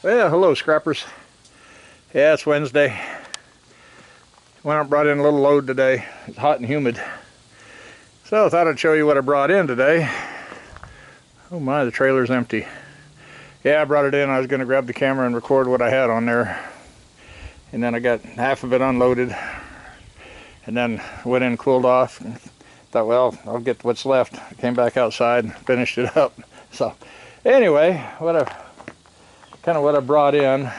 Well, hello scrappers. Yeah, it's Wednesday. Went out and brought in a little load today. It's hot and humid. So I thought I'd show you what I brought in today. Oh my, the trailer's empty. Yeah, I brought it in. I was going to grab the camera and record what I had on there. And then I got half of it unloaded. And then went in and cooled off. And thought, well, I'll get what's left. I came back outside and finished it up. So anyway, what I brought in.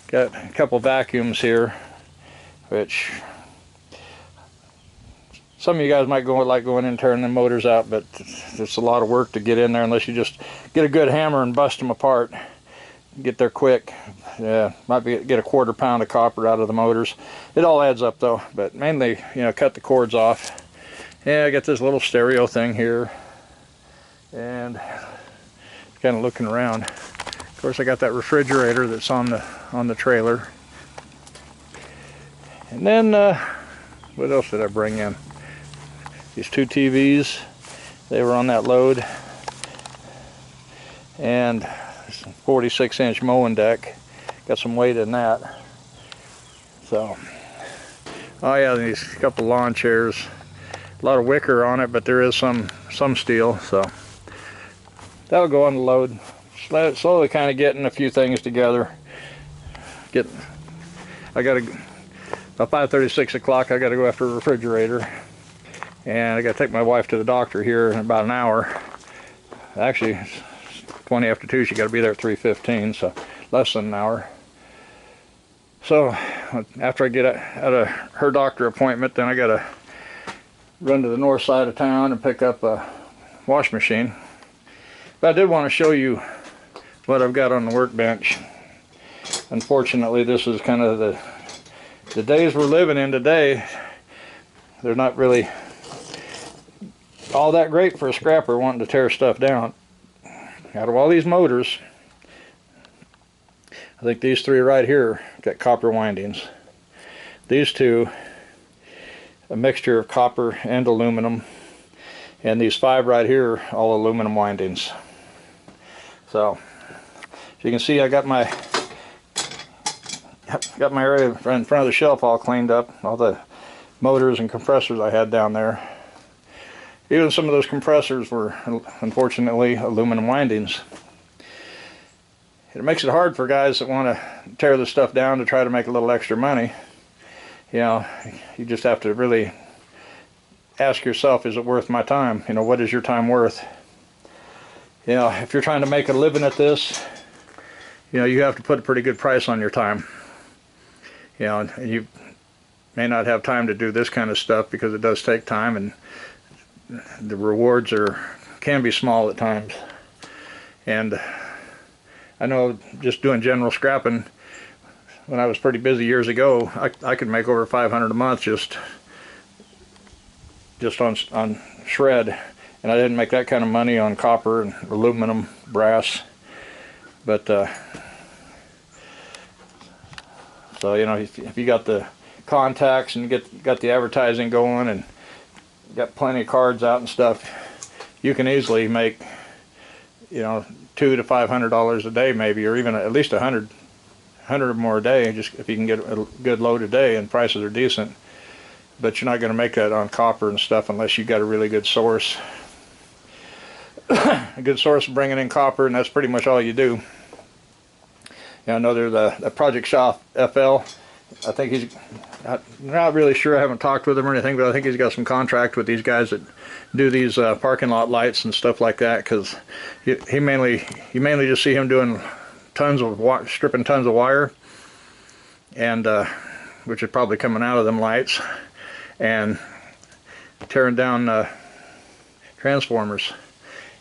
Got a couple vacuums here, which some of you guys might like going in and turning the motors out, but it's a lot of work to get in there unless you just get a good hammer and bust them apart. Get there quick. Yeah, might be get a quarter pound of copper out of the motors. It all adds up though, but mainly, you know, cut the cords off. Yeah, I got this little stereo thing here, and kind of looking around. Of course, I got that refrigerator that's on the trailer. And then what else did I bring in? These two TVs, they were on that load, and 46-inch mowing deck. Got some weight in that. So, oh yeah, these couple lawn chairs. A lot of wicker on it, but there is some steel. So that'll go on the load. Slowly kind of getting a few things together. I got about 5:30, 6 o'clock. I got to go after a refrigerator, and I got to take my wife to the doctor here in about an hour. Actually, it's 20 after 2. She got to be there at 3:15, so less than an hour. So after I get out of her doctor appointment, then I got to run to the north side of town and pick up a wash machine. But I did want to show you what I've got on the workbench. Unfortunately, this is kind of the days we're living in today. They're not really all that great for a scrapper wanting to tear stuff down. Out of all these motors, I think these three right here got copper windings. These two, a mixture of copper and aluminum, and these 5 right here, all aluminum windings. So you can see I got my area in front of the shelf all cleaned up, all the motors and compressors I had down there. Even some of those compressors were unfortunately aluminum windings. It makes it hard for guys that want to tear this stuff down to try to make a little extra money. You know, you just have to really ask yourself, is it worth my time? You know, what is your time worth? You know, if you're trying to make a living at this, you know, you have to put a pretty good price on your time. You know, and you may not have time to do this kind of stuff because it does take time, and the rewards can be small at times. And I know just doing general scrapping, when I was pretty busy years ago, I could make over $500 a month just on shred. And I didn't make that kind of money on copper and aluminum, brass. But so, you know, if you got the contacts and got the advertising going and got plenty of cards out and stuff, you can easily make, you know, $200 to $500 a day maybe, or even at least 100 or more a day, just if you can get a good load a day and prices are decent. But you're not going to make that on copper and stuff unless you got a really good source. A good source of bringing in copper, and that's pretty much all you do. Yeah, I know there's the Project Shop FL. I think he's, I'm not really sure, I haven't talked with him or anything, but I think he's got some contract with these guys that do these parking lot lights and stuff like that, because you mainly just see him doing stripping tons of wire, and which is probably coming out of them lights, and tearing down transformers.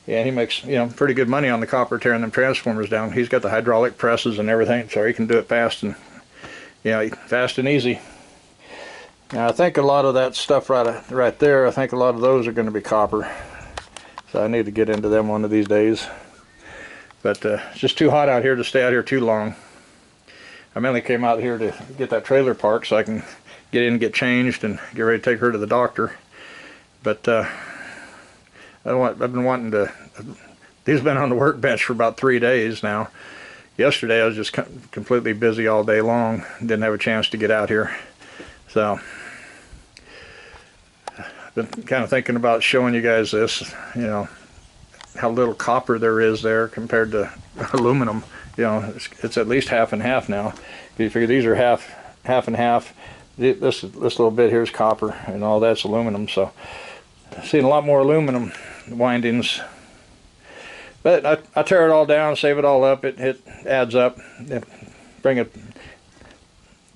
Yeah, he makes, you know, pretty good money on the copper tearing them transformers down. He's got the hydraulic presses and everything, so he can do it fast and, you know, fast and easy. Now I think a lot of that stuff right there, I think a lot of those are going to be copper. So I need to get into them one of these days. But it's just too hot out here to stay out here too long. I mainly came out here to get that trailer parked so I can get in and get changed and get ready to take her to the doctor. But I've been wanting to He's been on the workbench for about 3 days now. Yesterday I was just completely busy all day long. Didn't have a chance to get out here. So I've been kind of thinking about showing you guys this, you know, how little copper there is there compared to aluminum. You know, it's at least half and half now. If you figure these are half and half, this little bit here is copper and all that's aluminum. So I've seen a lot more aluminum windings. But I tear it all down, save it all up. It adds up. Bring a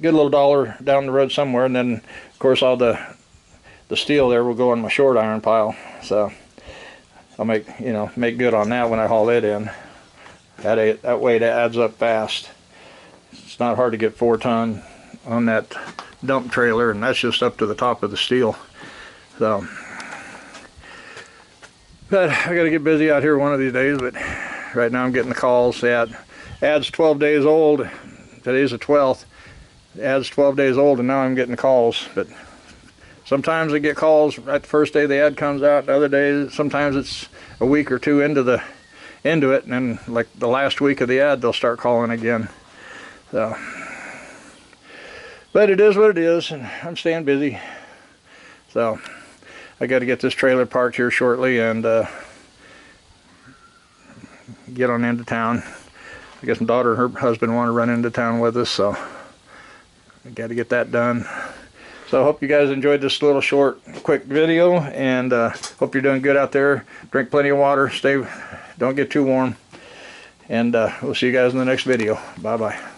good little dollar down the road somewhere, and then of course all the steel there will go on my short iron pile. So I'll make good on that when I haul it in. That way it adds up fast. It's not hard to get 4 ton on that dump trailer, and that's just up to the top of the steel. So. But I got to get busy out here one of these days, but right now I'm getting the calls. The ad's 12 days old. Today's the 12th. The ad's 12 days old, and now I'm getting calls. But sometimes I get calls right the first day the ad comes out. The other days, sometimes it's a week or two into it, and then like the last week of the ad, they'll start calling again. So, but it is what it is, and I'm staying busy. So I got to get this trailer parked here shortly and get on into town. I guess my daughter and her husband want to run into town with us, so I got to get that done. So I hope you guys enjoyed this little short, quick video, and hope you're doing good out there. Drink plenty of water. Don't get too warm, and we'll see you guys in the next video. Bye bye.